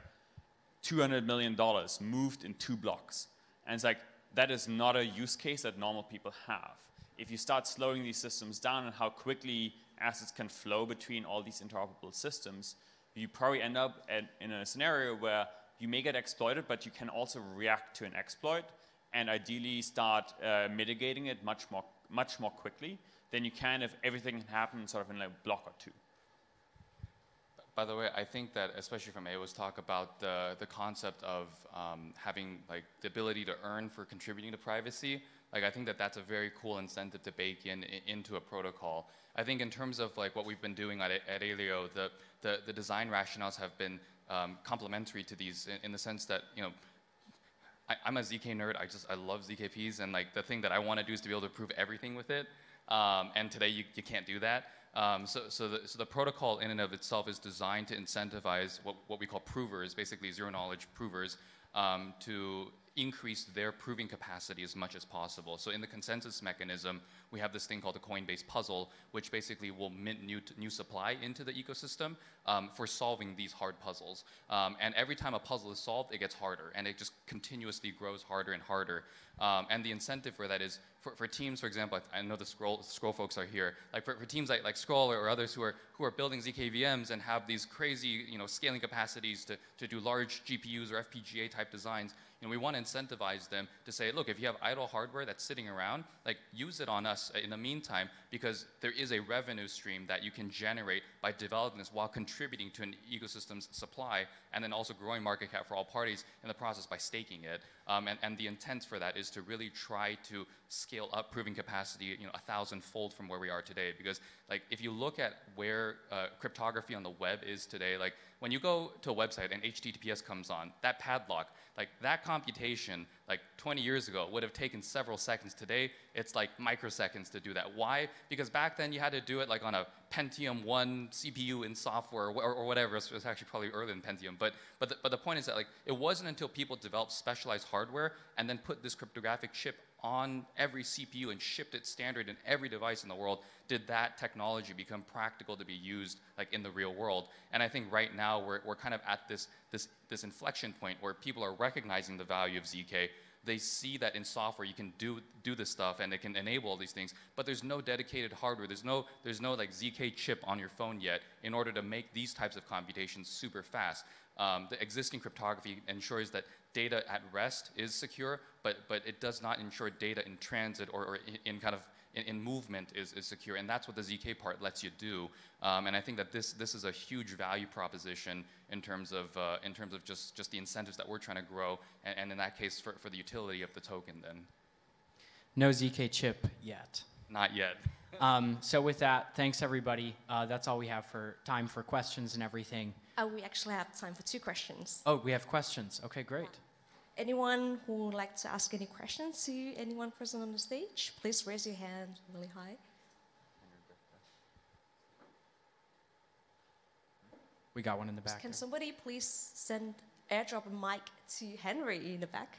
$200 million moved in 2 blocks. And it's like, that is not a use case that normal people have. If you start slowing these systems down and how quickly assets can flow between all these interoperable systems, you probably end up in a scenario where you may get exploited, but you can also react to an exploit and ideally start mitigating it much more quickly than you can if everything can happen sort of in a block or 2. By the way, I think that, especially from Ao's talk about the concept of having like the ability to earn for contributing to privacy, like I think that that's a very cool incentive to bake into a protocol. I think in terms of like what we've been doing at Aleo, the design rationales have been complementary to these in the sense that, you know, I'm a ZK nerd. I love ZKPs, and like the thing that I want to do is to be able to prove everything with it. And today you can't do that. So the protocol in and of itself is designed to incentivize what we call provers, basically zero-knowledge provers, to increase their proving capacity as much as possible. So in the consensus mechanism, we have this thing called the coin-based puzzle, which basically will mint new supply into the ecosystem for solving these hard puzzles. And every time a puzzle is solved, it gets harder, and it just continuously grows harder and harder. And the incentive for that is for teams, for example, I know the Scroll folks are here. Like for teams like Scroll or others who are building ZKVMs and have these crazy, you know, scaling capacities to do large GPUs or FPGA type designs, you know, we want to incentivize them to say, look, if you have idle hardware that's sitting around, like use it on us in the meantime, because there is a revenue stream that you can generate by developing this while contributing to an ecosystem's supply, and then also growing market cap for all parties in the process by staking it. And the intent for that is to really try to scale up proving capacity, you know, 1,000-fold from where we are today. Because like if you look at where cryptography on the web is today, like when you go to a website and HTTPS comes on, that padlock, like that computation, like 20 years ago would have taken several seconds. Today, it's like microseconds to do that. Why? Because back then you had to do it like on a Pentium 1 CPU in software or whatever. It was actually probably earlier than Pentium. But the point is that like it wasn't until people developed specialized hardware and then put this cryptographic chip on every CPU and shipped it standard in every device in the world did that technology become practical to be used like in the real world. And I think right now we're kind of at this inflection point where people are recognizing the value of ZK. They see that in software you can do this stuff and it can enable all these things, but there's no dedicated hardware. There's no like ZK chip on your phone yet in order to make these types of computations super fast. The existing cryptography ensures that data at rest is secure, but it does not ensure data in transit or in kind of in movement is secure, and that's what the ZK part lets you do. And I think that this is a huge value proposition in terms of just the incentives that we're trying to grow, and in that case for the utility of the token. Then no ZK chip yet. Not yet. So with that, thanks everybody. That's all we have for time for questions and everything. We actually have time for 2 questions. Oh, we have questions. Okay, great. Anyone who would like to ask any questions to anyone present on the stage, please raise your hand really high. We got one in the back. Can somebody please send airdrop a mic to Henry in the back?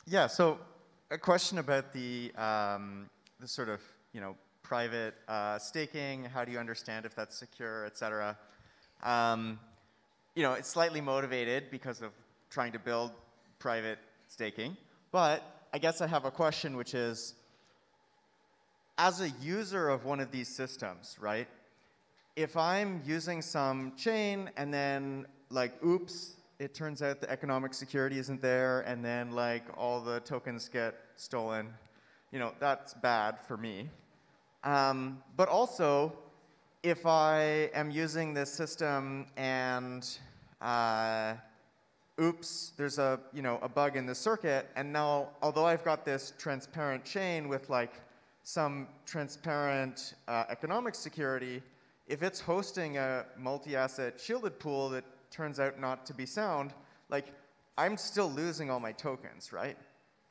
Yeah, so a question about the sort of, you know, private staking. How do you understand if that's secure, et cetera? You know, it's slightly motivated because of trying to build private staking. But I guess I have a question, which is, as a user of one of these systems, right? If I'm using some chain and then, like, oops, it turns out the economic security isn't there, and then like all the tokens get stolen, you know, that's bad for me. But also, if I am using this system and oops, there's a bug in the circuit, and now although I've got this transparent chain with like some transparent economic security, if it's hosting a multi-asset shielded pool that turns out not to be sound, like, I'm still losing all my tokens, right?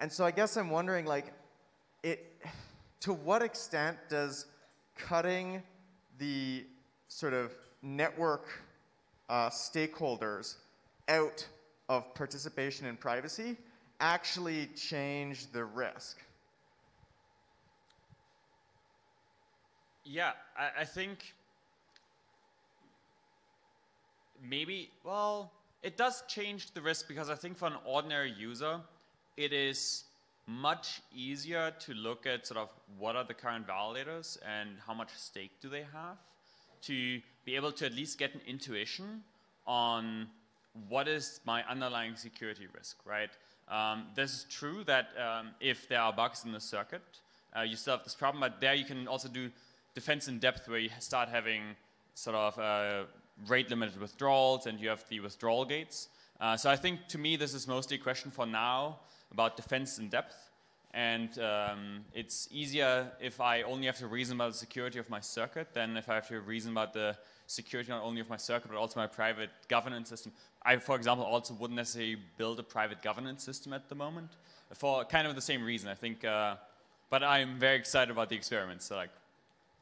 And so I guess I'm wondering, like, to what extent does cutting the sort of network stakeholders out of participation in privacy actually change the risk? Yeah, I think maybe, well, it does change the risk, because I think for an ordinary user, it is much easier to look at sort of what are the current validators and how much stake do they have, to be able to at least get an intuition on what is my underlying security risk, right? This is true that if there are bugs in the circuit, you still have this problem, but there you can also do defense in depth, where you start having sort of rate limited withdrawals, and you have the withdrawal gates. So I think, to me, this is mostly a question for now about defense in depth, and it's easier if I only have to reason about the security of my circuit than if I have to reason about the security not only of my circuit but also my private governance system. I, for example, also wouldn't necessarily build a private governance system at the moment for kind of the same reason, I think. But I'm very excited about the experiments. So, like,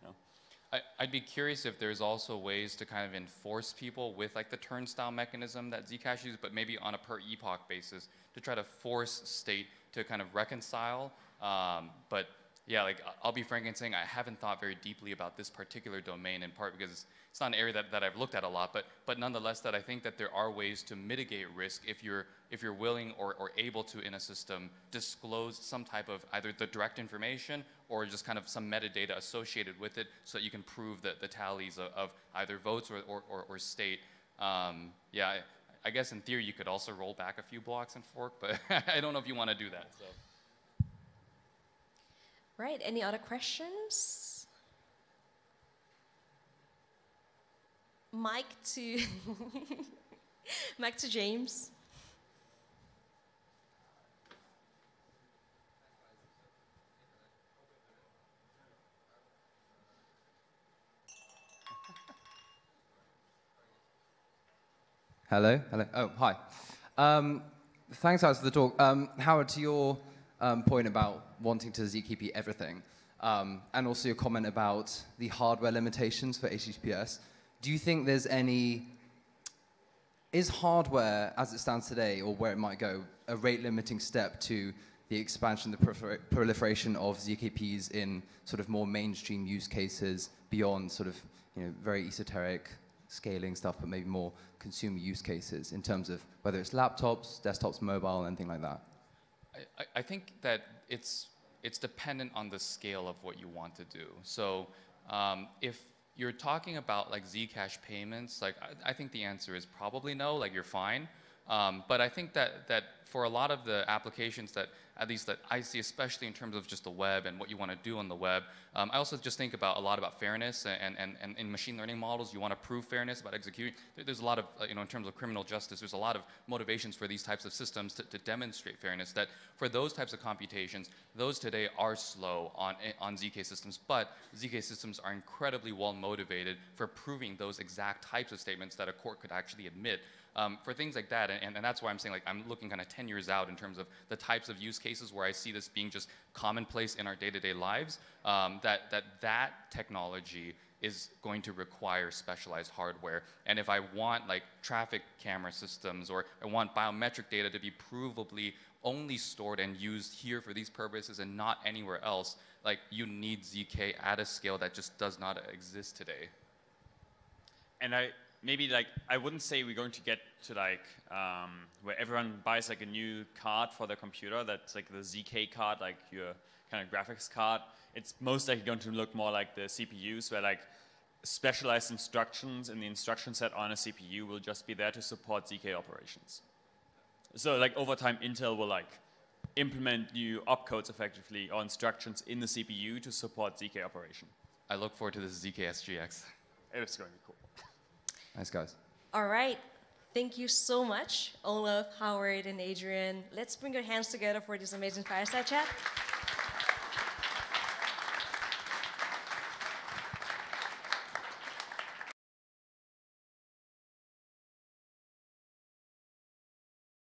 you know. I'd be curious if there's also ways to kind of enforce people with like the turnstile mechanism that Zcash uses, but maybe on a per epoch basis to try to force state to kind of reconcile. But yeah, like, I'll be frank in saying I haven't thought very deeply about this particular domain, in part because it's not an area that I've looked at a lot, but nonetheless, that I think that there are ways to mitigate risk if you're willing or able to, in a system, disclose some type of either the direct information or just kind of some metadata associated with it, so that you can prove the tallies of either votes or state. Yeah, I guess in theory you could also roll back a few blocks and fork, but I don't know if you want to do that. So. Right, any other questions? Mic to James. Hello. Oh, hi. Thanks, guys, for the talk. Howard, to your point about wanting to ZKP everything, and also your comment about the hardware limitations for HTTPS, do you think there's is hardware, as it stands today, or where it might go, a rate-limiting step to the expansion, the proliferation of ZKPs in sort of more mainstream use cases beyond sort of, very esoteric scaling stuff, but maybe more consumer use cases in terms of whether it's laptops, desktops, mobile, anything like that? I think that it's dependent on the scale of what you want to do. So if you're talking about like Zcash payments, like I think the answer is probably no, like you're fine. But I think that for a lot of the applications that, at least that I see, especially in terms of just the web and what you want to do on the web, I also just think about a lot about fairness, and in machine learning models, you want to prove fairness about executing. There's a lot of, in terms of criminal justice, there's a lot of motivations for these types of systems to demonstrate fairness, that for those types of computations, those today are slow on ZK systems, but ZK systems are incredibly well motivated for proving those exact types of statements that a court could actually admit. For things like that, and that's why I'm saying, like, I'm looking kind of 10 years out in terms of the types of use cases where I see this being just commonplace in our day-to-day lives, that technology is going to require specialized hardware. And if I want like traffic camera systems, or I want biometric data to be provably only stored and used here for these purposes and not anywhere else, like, you need ZK at a scale that just does not exist today. And maybe, like, I wouldn't say we're going to get to like where everyone buys like a new card for their computer that's like the ZK card, like your kind of graphics card. It's most likely going to look more like the CPUs, where like specialized instructions in the instruction set on a CPU will just be there to support ZK operations. So like over time, Intel will like implement new opcodes effectively, or instructions in the CPU to support ZK operation. I look forward to this ZK SGX. It's going to be cool. Thanks, guys. All right. Thank you so much, Olaf, Howard, and Adrian. Let's bring your hands together for this amazing fireside chat.